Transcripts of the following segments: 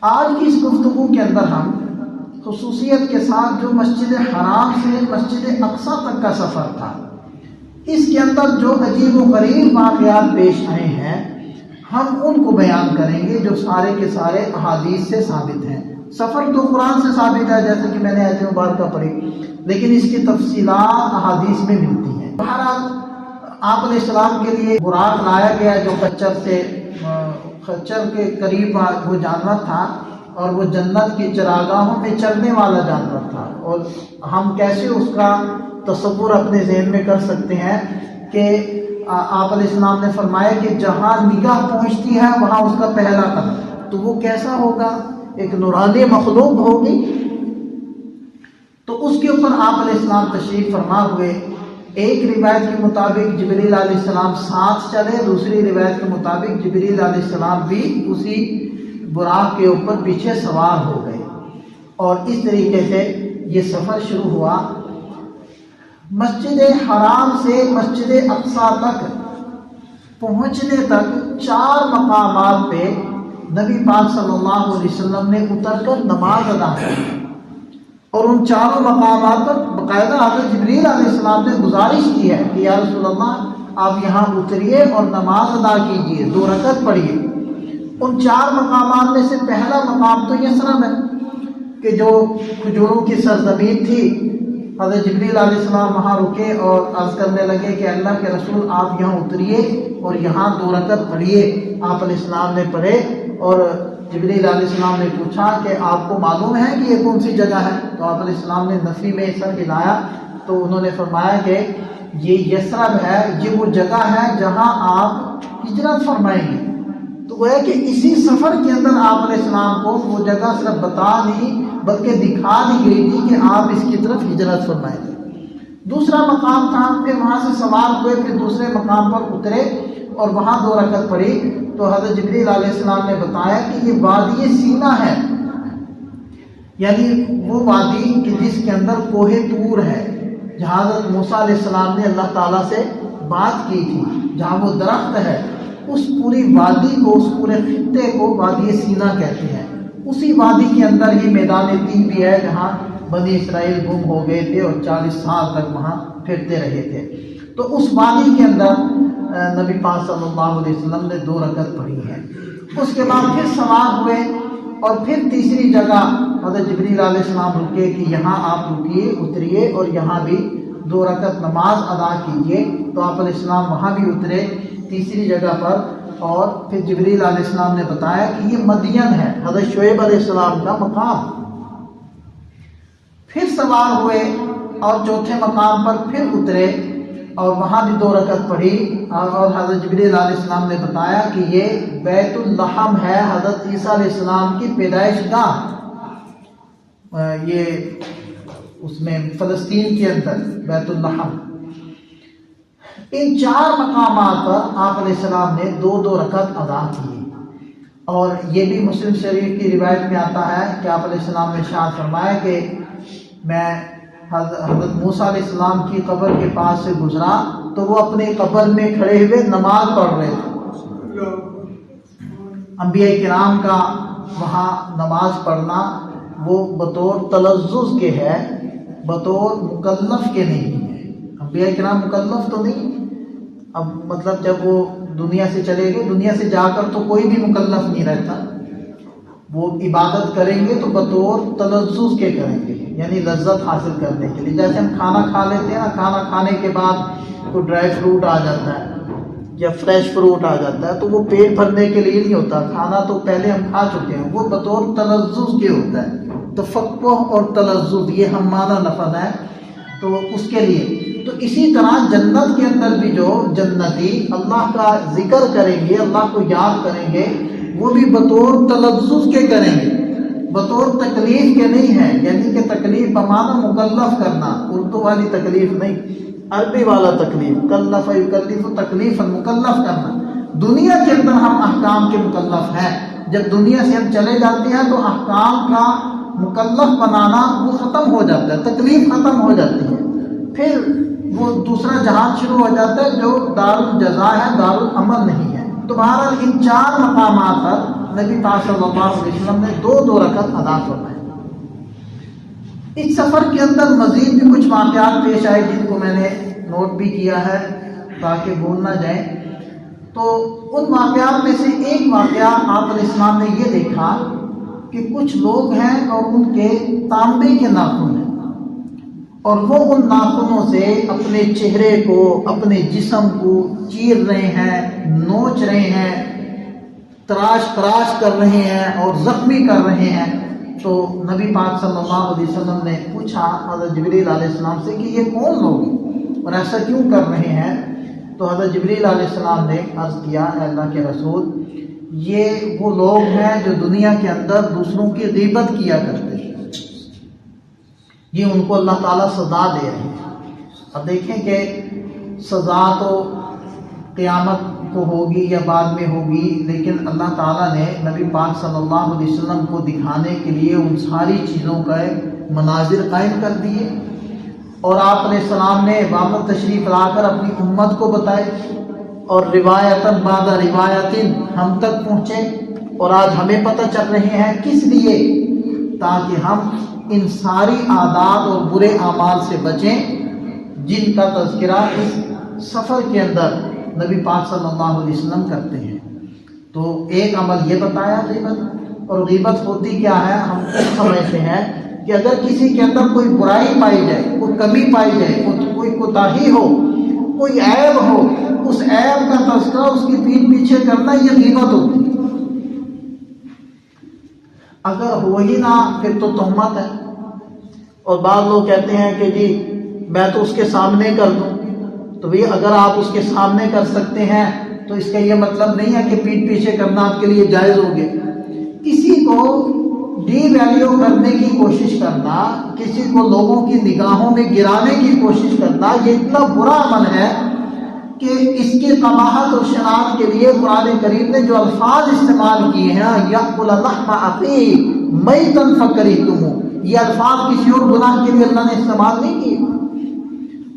آج کی اس گفتگو کے اندر ہم خصوصیت کے ساتھ جو مسجد حرام سے مسجد اقصی تک کا سفر تھا، اس کے اندر جو عجیب و غریب واقعات پیش آئے ہیں ہم ان کو بیان کریں گے، جو سارے کے سارے احادیث سے ثابت ہیں۔ سفر تو قرآن سے ثابت ہے، جیسے کہ میں نے آیت مبارکہ پڑھی، لیکن اس کی تفصیلات احادیث میں ملتی ہیں۔ بہرحال آپ علیہ السلام کے لیے براق لایا گیا، جو خچر کے قریب وہ جانور تھا، اور وہ جنت کی چراگاہوں میں چلنے والا جانور تھا۔ اور ہم کیسے اس کا تصور اپنے ذہن میں کر سکتے ہیں کہ آپ علیہ السلام نے فرمایا کہ جہاں نگاہ پہنچتی ہے وہاں اس کا پہلا قدم، تو وہ کیسا ہوگا؟ ایک نورانی مخلوق ہوگی۔ تو اس کے اوپر آپ علیہ السلام تشریف فرما ہوئے۔ ایک روایت کے مطابق جبریل علیہ السلام ساتھ چلے، دوسری روایت کے مطابق جبریل علیہ السلام بھی اسی براق کے اوپر پیچھے سوار ہو گئے، اور اس طریقے سے یہ سفر شروع ہوا۔ مسجد حرام سے مسجد اقصی تک پہنچنے تک 4 مقامات پہ نبی پاک صلی اللہ علیہ وسلم نے اتر کر نماز ادا کی، اور ان 4 مقامات پر باقاعدہ حضرت جبریل علیہ السلام نے گزارش کی ہے کہ یا رسول اللہ آپ یہاں اتریے اور نماز ادا کیجیے، 2 رکعت پڑھیے۔ ان 4 مقامات میں سے پہلا مقام تو یثرب ہے کہ جو کھجوروں کی سرزمین تھی۔ حضرت جبریل علیہ السلام وہاں رکے اور عرض کرنے لگے کہ اللہ کے رسول آپ یہاں اتریے اور یہاں 2 رکعت پڑھیے۔ آپ علیہ السلام نے پڑھے، اور جبریل علیہ السلام نے پوچھا کہ آپ کو معلوم ہے کہ یہ کون سی جگہ ہے؟ تو آپ علیہ السلام نے نفی میں سر ہلایا، تو انہوں نے فرمایا کہ یہ یثرب ہے، یہ وہ جگہ ہے جہاں آپ ہجرت فرمائیں گے۔ تو وہ ہے کہ اسی سفر کے اندر آپ علیہ السلام کو وہ جگہ صرف بتا نہیں بلکہ دکھا دی گئی تھی کہ آپ اس کی طرف ہجرت فرمائیں گے۔ دوسرا مقام تھا، پھر وہاں سے سوار ہوئے، پھر دوسرے مقام پر اترے اور وہاں 2 رکعت پڑھی۔ تو حضرت جبریل علیہ السلام نے بتایا کہ یہ وادی سینا ہے، یعنی وہ وادی کہ جس کے اندر کوہ طور ہے، جہاں حضرت موسیٰ علیہ السلام نے اللہ تعالیٰ سے بات کی تھی، جہاں وہ درخت ہے، اس پوری وادی کو، اس پورے خطے کو وادی سینا کہتے ہیں۔ اسی وادی کے اندر ہی میدان تیہ بھی ہے، جہاں بنی اسرائیل گم ہو گئے تھے اور 40 سال تک وہاں پھرتے رہے تھے۔ تو اس وادی کے اندر نبی پاک صلی اللہ علیہ وسلم نے 2 رکعت پڑھی ہے۔ اس کے بعد پھر سوار ہوئے، اور پھر تیسری جگہ حضرت جبریل علیہ السلام رکے کہ یہاں آپ رکیے، اتریے اور یہاں بھی 2 رکعت نماز ادا کیجیے۔ تو آپ علیہ السلام وہاں بھی اترے تیسری جگہ پر، اور پھر جبریل علیہ السلام نے بتایا کہ یہ مدین ہے، حضرت شعیب علیہ السلام کا مقام۔ پھر سوار ہوئے اور چوتھے مقام پر پھر اترے اور وہاں بھی 2 رکعت پڑھی، اور حضرت جبریل علیہ السلام نے بتایا کہ یہ بیت اللحم ہے، حضرت عیسیٰ علیہ السلام کی پیدائش گاہ، یہ اس میں فلسطین کے اندر بیت اللحم۔ ان 4 مقامات پر آپ علیہ السلام نے 2 رکعت ادا کی، اور یہ بھی مسلم شریف کی روایت میں آتا ہے کہ آپ علیہ السلام نے ارشاد فرمایا کہ میں حضرت موسیٰ علیہ السلام کی قبر کے پاس سے گزرا تو وہ اپنے قبر میں کھڑے ہوئے نماز پڑھ رہے تھے۔ انبیاء کرام کا وہاں نماز پڑھنا وہ بطور تلذذ کے ہے، بطور مکلف کے نہیں ہے۔ انبیاء کرام مکلف تو نہیں، اب مطلب جب وہ دنیا سے چلے گئے، دنیا سے جا کر تو کوئی بھی مکلف نہیں رہتا، وہ عبادت کریں گے تو بطور تلذذ کے کریں گے، یعنی لذت حاصل کرنے کے لیے۔ جیسے ہم کھانا کھا لیتے ہیں نا، کھانا کھانے کے بعد کوئی ڈرائی فروٹ آ جاتا ہے یا فریش فروٹ آ جاتا ہے، تو وہ پیٹ بھرنے کے لیے نہیں ہوتا، کھانا تو پہلے ہم کھا چکے ہیں، وہ بطور تلذذ کے ہوتا ہے۔ تفقہ اور تلذذ یہ ہم معنی لفظ ہے، تو اس کے لیے۔ تو اسی طرح جنت کے اندر بھی جو جنتی اللہ کا ذکر کریں گے، اللہ کو یاد کریں گے، وہ بھی بطور تلذذ کے کریں گے، بطور تکلیف کے نہیں ہے، یعنی کہ تکلیف بمعنی مکلف کرنا، اردو والی تکلیف نہیں، عربی والا تکلیف، کلف یکلف تکلیفا، مکلف کرنا۔ دنیا کے اندر ہم احکام کے مکلف ہیں، جب دنیا سے ہم چلے جاتے ہیں تو احکام کا مکلف بنانا وہ ختم ہو جاتا ہے، تکلیف ختم ہو جاتی ہے، پھر وہ دوسرا جہان شروع ہو جاتا ہے جو دار الجزا ہے، دار العمل نہیں ہے۔ تو بہرحال ان 4 مقامات پر نبی پاک صلی اللہ علیہ وسلم نے 2 رکعت ادا فرمائے۔ اس سفر کے اندر مزید بھی کچھ واقعات پیش آئے جن کو میں نے نوٹ بھی کیا ہے تاکہ بھول نہ جائیں۔ تو ان واقعات میں سے ایک واقعہ آپ علیہ السلام نے یہ دیکھا کہ کچھ لوگ ہیں اور ان کے تانبے کے ناخن ہیں، اور وہ ان ناخنوں سے اپنے چہرے کو، اپنے جسم کو چیر رہے ہیں، نوچ رہے ہیں، تراش کر رہے ہیں اور زخمی کر رہے ہیں۔ تو نبی پاک صلی اللہ علیہ وسلم نے پوچھا حضرت جبریل علیہ السلام سے کہ یہ کون لوگ ہیں اور ایسا کیوں کر رہے ہیں؟ تو حضرت جبریل علیہ السلام نے عرض کیا، اے اللہ کے رسول، یہ وہ لوگ ہیں جو دنیا کے اندر دوسروں کی غیبت کیا کرتے ہیں، یہ ان کو اللہ تعالیٰ سزا دے رہے ہیں۔ اب دیکھیں کہ سزا تو قیامت کو ہوگی یا بعد میں ہوگی، لیکن اللہ تعالیٰ نے نبی پاک صلی اللہ علیہ وسلم کو دکھانے کے لیے ان ساری چیزوں کا مناظر قائم کر دیے، اور آپ علیہ السلام نے واپس تشریف لا کر اپنی امت کو بتائے، اور روایتاً بعد روایتاً ہم تک پہنچے، اور آج ہمیں پتہ چل رہے ہیں۔ کس لیے؟ تاکہ ہم ان ساری عادات اور برے اعمال سے بچیں جن کا تذکرہ اس سفر کے اندر نبی پاک صلی اللہ علیہ وسلم کرتے ہیں۔ تو ایک عمل یہ بتایا غیبت، اور غیبت ہوتی کیا ہے ہم خود سمجھتے ہیں کہ اگر کسی کے اندر کوئی برائی پائی جائے، کوئی کمی پائی جائے، کوئی کوتاہی ہو، کوئی عیب ہو، اس عیب کا تذکرہ اس کی پیٹھ پیچھے کرنا، یہ غیبت ہوتی ہے۔ اگر ہو ہی نہ پھر تو تہمت ہے، اور بعض لوگ کہتے ہیں کہ جی میں تو اس کے سامنے کر دوں۔ تو بھئی اگر آپ اس کے سامنے کر سکتے ہیں تو اس کا یہ مطلب نہیں ہے کہ پیٹھ پیچھے کرنا آپ کے لیے جائز ہو گیا۔ کسی کو ڈی ویلیو کرنے کی کوشش کرنا، کسی کو لوگوں کی نگاہوں میں گرانے کی کوشش کرنا، یہ اتنا برا عمل ہے کہ اس کی قباحت اور شناخت کے لیے قرآن کریم نے جو الفاظ استعمال کیے ہیں، یأکل لحم اخیہ میتا فکرہتموہ، یہ الفاظ کسی اور گناہ کے لیے اللہ نے استعمال نہیں کیے۔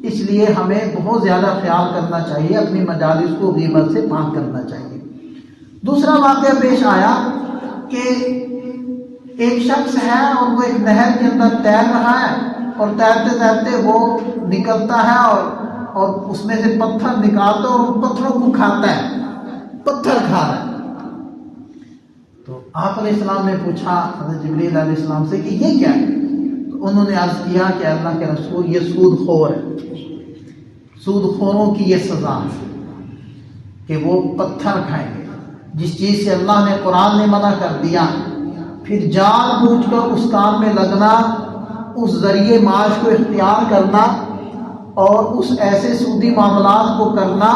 اس لیے ہمیں بہت زیادہ خیال کرنا چاہیے، اپنی مجالس کو غیبت سے پاک کرنا چاہیے۔ دوسرا واقعہ پیش آیا کہ ایک شخص ہے اور وہ ایک نہر کے اندر تیر رہا ہے، اور تیرتے تیرتے وہ نکلتا ہے اور اس میں سے پتھر نکالتا ہے اور ان پتھروں کو کھاتا ہے، پتھر کھا رہا ہے۔ تو آپ علیہ السلام نے پوچھا حضرت جبریل علیہ السلام سے کہ یہ کیا ہے؟ تو انہوں نے عرض کیا کہ اللہ کے رسول، یہ سود خور ہے، سود خوروں کی یہ سزا ہے کہ وہ پتھر کھائیں گے۔ جس چیز سے اللہ نے قرآن نے منع کر دیا، پھر جان بوجھ کر اس کام میں لگنا، اس ذریعے معاش کو اختیار کرنا اور اس ایسے سودی معاملات کو کرنا،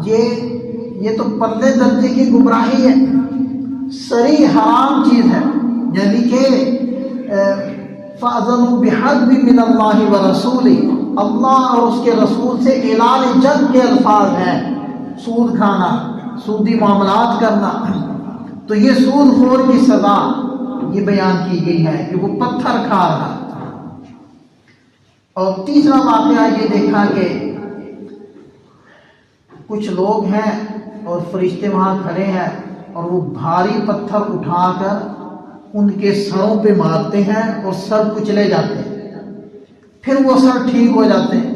یہ تو پرلے درجے کی گمراہی ہے، صریح حرام چیز ہے۔ یعنی کہ فَأَذَنُوا بِحَرْبٍ مِّنَ اللَّهِ وَرَسُولِهِ، اللہ اور اس کے رسول سے اعلان جنگ کے الفاظ ہیں۔ سود کھانا، سودی معاملات کرنا، تو یہ سود خور کی سزا یہ بیان کی گئی ہے کہ وہ پتھر کھا رہا۔ اور تیسرا واقعہ یہ دیکھا کہ کچھ لوگ ہیں اور فرشتے وہاں کھڑے ہیں، اور وہ بھاری پتھر اٹھا کر ان کے سروں پہ مارتے ہیں اور سر کچلے جاتے ہیں، پھر وہ سر ٹھیک ہو جاتے ہیں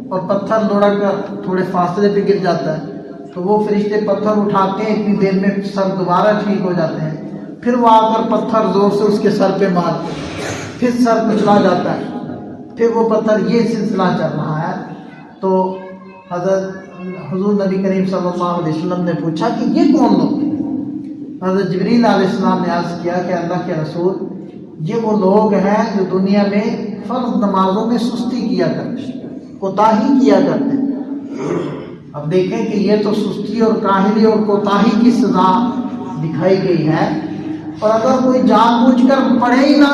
اور پتھر لڑک کر تھوڑے فاصلے پہ گر جاتا ہے۔ تو وہ فرشتے پتھر اٹھاتے ہیں، اتنی دیر میں سر دوبارہ ٹھیک ہو جاتے ہیں، پھر وہ آ کر پتھر زور سے اس کے سر پہ مارتے ہیں، پھر سر کچلا جاتا ہے، پھر وہ پتھر، یہ سلسلہ چل رہا ہے۔ تو حضور نبی کریم صلی اللہ علیہ وسلم نے پوچھا کہ یہ کون لوگ ہیں؟ حضرت جبریل علیہ السلام نے عرض کیا کہ اللہ کے رسول، یہ وہ لوگ ہیں جو دنیا میں فرض نمازوں میں سستی کیا کرتے، کوتاہی کیا کرتے۔ اب دیکھیں کہ یہ تو سستی اور کاہلی اور کوتاہی کی سزا دکھائی گئی ہے، اور اگر کوئی جان بوجھ کر پڑھے ہی نہ،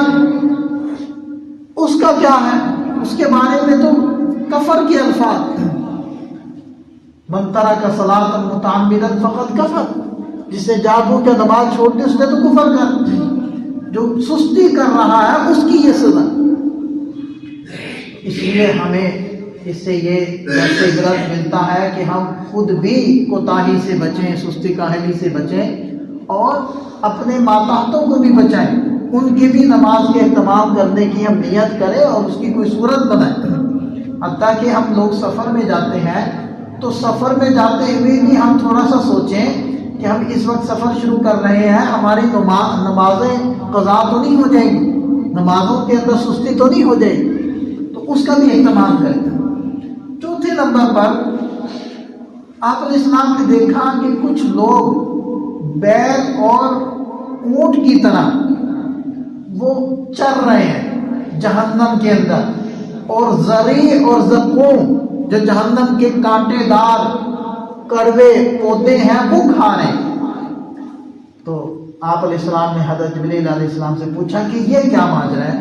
اس کا کیا ہے؟ اس کے بارے میں تو کفر کے الفاظ، من ترک صلاۃ متعمدا فقد کفر، جس نے جان بوجھ کر نماز چھوڑ دی اس نے تو کفر کر، جو سستی کر رہا ہے اس کی یہ سزا۔ اس لیے ہمیں اس سے یہ عبرت ملتا ہے کہ ہم خود بھی کوتاہی سے بچیں، سستی کاہلی سے بچیں، اور اپنے ماتحتوں کو بھی بچائیں، ان کی بھی نماز کے اہتمام کرنے کی ہم نیت کریں اور اس کی کوئی صورت بنائیں۔ حتیٰ کہ ہم لوگ سفر میں جاتے ہیں تو سفر میں جاتے ہوئے بھی ہم تھوڑا سا سوچیں کہ ہم اس وقت سفر شروع کر رہے ہیں، ہماری نمازیں قضا تو نہیں ہو جائیں گی، نمازوں کے اندر سستی تو نہیں ہو جائے گی، تو اس کا بھی اہتمام کریں۔ چوتھے نمبر پر آپ علیہ السلام نے دیکھا کہ کچھ لوگ بیل اور اونٹ کی طرح وہ چر رہے ہیں جہنم کے اندر، اور زرعی اور زقوم جو جہنم کے کانٹے دار کڑوے پودے ہیں وہ کھا رہے ہیں۔ تو آپ علیہ السلام نے حضرت جبریل علیہ السلام سے پوچھا کہ یہ کیا ماجرا ہے؟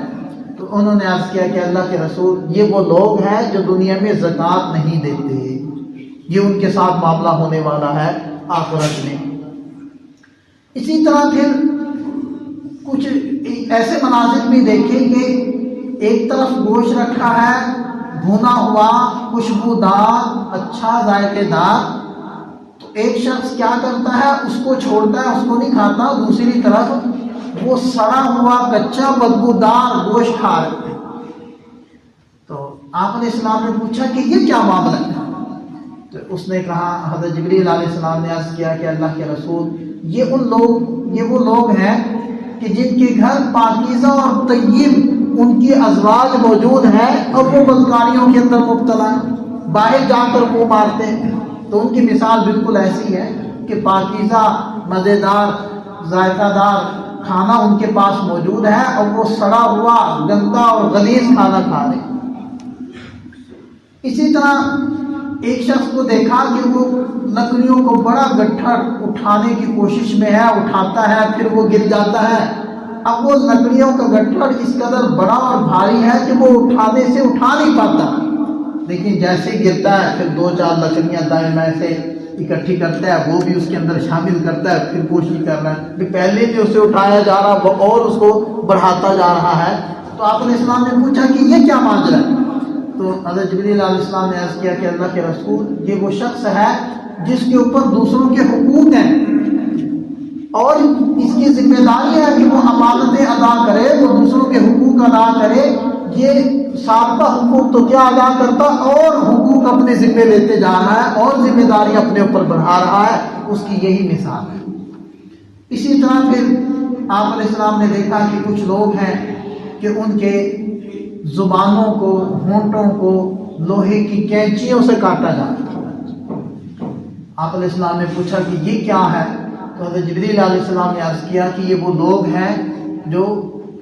تو انہوں نے عرض کیا کہ اللہ کے رسول، یہ وہ لوگ ہیں جو دنیا میں زکوٰۃ نہیں دیتے، یہ ان کے ساتھ معاملہ ہونے والا ہے آخرت میں۔ اسی طرح پھر کچھ ایسے مناظر بھی دیکھے کہ ایک طرف گوشت رکھا ہے بھونا ہوا، خوشبودار، اچھا ذائقے دار، تو ایک شخص کیا کرتا ہے اس کو چھوڑتا ہے، اس کو نہیں کھاتا، دوسری طرف وہ سڑا ہوا کچا بدبودار گوشت کھا رہے ہیں۔ تو آپ علیہ السلام نے پوچھا کہ یہ کیا معاملہ ہے؟ تو اس نے کہا، حضرت جبریل علیہ السلام نے عرض کیا کہ اللہ کے رسول، یہ وہ لوگ ہیں کہ جن کے گھر پاکیزہ اور طیب ان کی ازواج موجود ہیں اور وہ بدکاریوں کے اندر مبتلا ہیں، باہر جا کر منہ مارتے ہیں۔ تو ان کی مثال بالکل ایسی ہے کہ پاکیزہ مزیدار ذائقہ دار کھانا ان کے پاس موجود ہے اور وہ سڑا ہوا گندا اور غلیظ کھانا کھا رہے ہیں۔ اسی طرح ایک شخص کو دیکھا کہ وہ لکڑیوں کو بڑا گٹھڑ اٹھانے کی کوشش میں ہے، اٹھاتا ہے پھر وہ گر جاتا ہے۔ اب وہ لکڑیوں کا گٹھڑ اس قدر بڑا اور بھاری ہے کہ وہ اٹھانے سے اٹھا نہیں پاتا، لیکن جیسے ہی گرتا ہے پھر 2-4 لکڑیاں دائیں بائیں سے اکٹھی کرتا ہے، وہ بھی اس کے اندر شامل کرتا ہے، پھر کوشش کر رہا ہے کہ پہلے بھی اسے اٹھایا جا رہا وہ اور اس کو بڑھاتا جا رہا ہے۔ تو آپ علیہ السلام نے پوچھا کہ یہ کیا ماجرا ہے؟ تو حضرت جبریل علیہ السلام نے عرض کیا کہ اللہ کے رسول، یہ وہ شخص ہے جس کے اوپر دوسروں کے حقوق ہیں اور اس کی ذمہ داری ہے کہ وہ امانتیں ادا کرے، وہ دوسروں کے حقوق ادا کرے۔ یہ سابقہ حقوق تو کیا ادا کرتا اور حقوق اپنے ذمہ لیتے جا رہا ہے اور ذمہ داری اپنے اوپر بڑھا رہا ہے، اس کی یہی مثال ہے۔ اسی طرح پھر آپ علیہ السلام نے دیکھا کہ کچھ لوگ ہیں کہ ان کے زبانوں کو، ہونٹوں کو لوہے کی کینچیوں سے کاٹا جاتا ہے۔ آپ علیہ السلام نے پوچھا کہ یہ کیا ہے؟ تو حضرت جبریل علیہ السلام نے عرض کیا کہ یہ وہ لوگ ہیں جو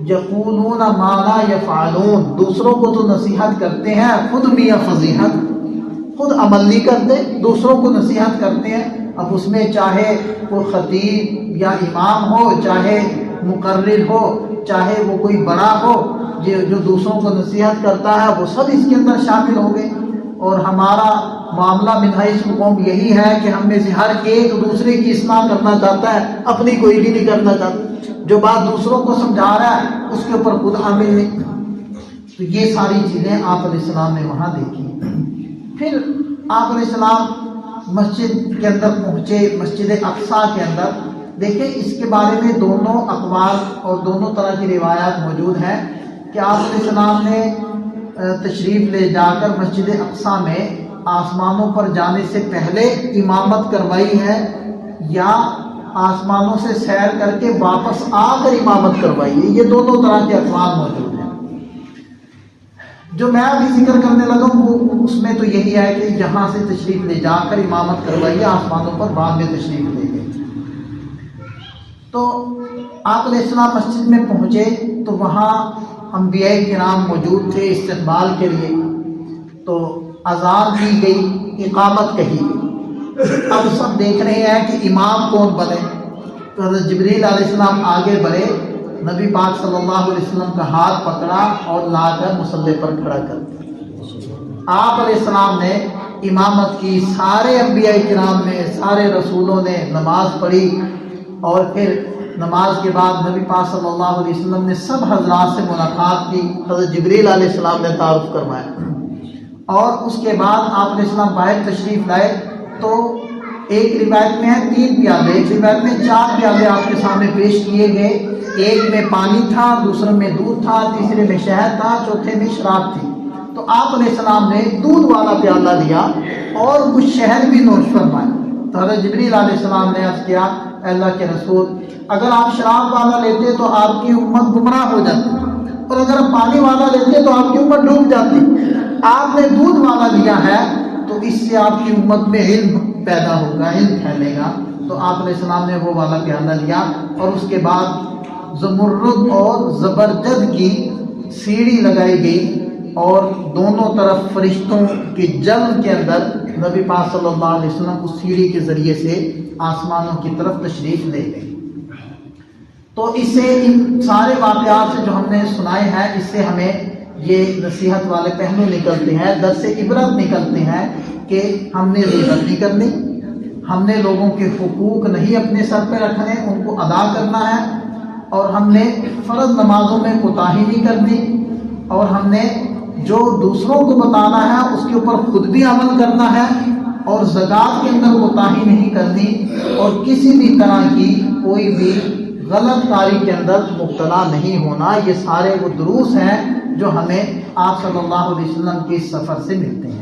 یقولون ما لا یفعلون، دوسروں کو تو نصیحت کرتے ہیں، خود میاں فضیحت، خود عمل نہیں کرتے، دوسروں کو نصیحت کرتے ہیں۔ اب اس میں چاہے وہ خطیب یا امام ہو، چاہے مقرر ہو، چاہے وہ کوئی بڑا ہو، جو دوسروں کو نصیحت کرتا ہے وہ سب اس کے اندر شامل ہو گئے۔ اور ہمارا معاملہ من حیث القوم یہی ہے کہ ہم میں سے ہر ایک دوسرے کی اصلاح کرنا چاہتا ہے، اپنی کوئی بھی نہیں کرنا چاہتا۔ جو بات دوسروں کو سمجھا رہا ہے اس کے اوپر خود عامل نہیں۔ تو یہ ساری چیزیں آپ علیہ السلام نے وہاں دیکھی۔ پھر آپ علیہ السلام مسجد کے اندر پہنچے، مسجد اقصیٰ کے اندر۔ دیکھیں اس کے بارے میں دونوں اقوال اور دونوں طرح کی روایات موجود ہیں کہ آپ علیہ السلام نے تشریف لے جا کر مسجد اقصیٰ میں آسمانوں پر جانے سے پہلے امامت کروائی ہے یا آسمانوں سے سیر کر کے واپس آ کر امامت کروائی ہے۔ یہ دونوں طرح کے اقوال موجود ہیں۔ جو میں ابھی ذکر کرنے لگا وہ اس میں تو یہی ہے کہ یہاں سے تشریف لے جا کر امامت کروائی ہے، آسمانوں پر بعد میں تشریف لے گئے۔ تو آپ علیہ السلام مسجد میں پہنچے تو وہاں انبیاء کرام موجود تھے استقبال کے لیے۔ تو اذان دی گئی، اقامت کہی گئی۔ اب سب دیکھ رہے ہیں کہ امام کون بنے۔ تو حضرت جبریل علیہ السلام آگے بڑھے، نبی پاک صلی اللہ علیہ وسلم کا ہاتھ پکڑا اور لا کر مصلی پر کھڑا کر دیا۔ آپ علیہ السلام نے امامت کی، سارے انبیاء کرام نے، سارے رسولوں نے نماز پڑھی، اور پھر نماز کے بعد نبی پاک صلی اللہ علیہ وسلم نے سب حضرات سے ملاقات کی، حضرت جبریل علیہ السلام نے تعارف کروایا، اور اس کے بعد آپ علیہ السلام باہر تشریف لائے تو ایک روایت میں ہے 3 پیالے، ایک روایت میں 4 پیالے آپ کے سامنے پیش کیے گئے، ایک میں پانی تھا، دوسرے میں دودھ تھا، تیسرے میں شہد تھا، چوتھے میں شراب تھی۔ تو آپ علیہ السلام نے دودھ والا پیالہ لیا اور کچھ شہد بھی نوش فرمایا۔ تو حضرت جبریل علیہ السلام نے عرض کیا اے اللہ کے رسول، اگر آپ شراب والا لیتے تو آپ کی امت گمراہ ہو جاتی، اور اگر آپ پانی والا لیتے تو آپ کی امت ڈوب جاتی۔ آپ نے دودھ والا لیا ہے تو اس سے آپ کی امت میں علم پیدا ہوگا، علم پھیلے گا۔ تو آپ علیہ السلام نے وہ والا پیالہ لیا، اور اس کے بعد زمرد اور زبرجد کی سیڑھی لگائی گئی، اور دونوں طرف فرشتوں کی جلد کے اندر نبی پاک صلی اللہ علیہ وسلم اس سیڑھی کے ذریعے سے آسمانوں کی طرف تشریف لے گئے۔ تو اس سے ان سارے واقعات سے جو ہم نے سنائے ہیں، اس سے ہمیں یہ نصیحت والے پہلو نکلتے ہیں، درس عبرت نکلتے ہیں کہ ہم نے غیبت نہیں کرنی، ہم نے لوگوں کے حقوق نہیں اپنے سر پہ رکھنے، ان کو ادا کرنا ہے، اور ہم نے فرض نمازوں میں کوتاہی نہیں کرنی، اور ہم نے جو دوسروں کو بتانا ہے اس کے اوپر خود بھی عمل کرنا ہے، اور زکوٰۃ کے اندر کوتاہی نہیں کرنی، اور کسی بھی طرح کی کوئی بھی غلط کاری کے اندر مبتلا نہیں ہونا۔ یہ سارے وہ دروس ہیں جو ہمیں آپ صلی اللہ علیہ وسلم کے سفر سے ملتے ہیں۔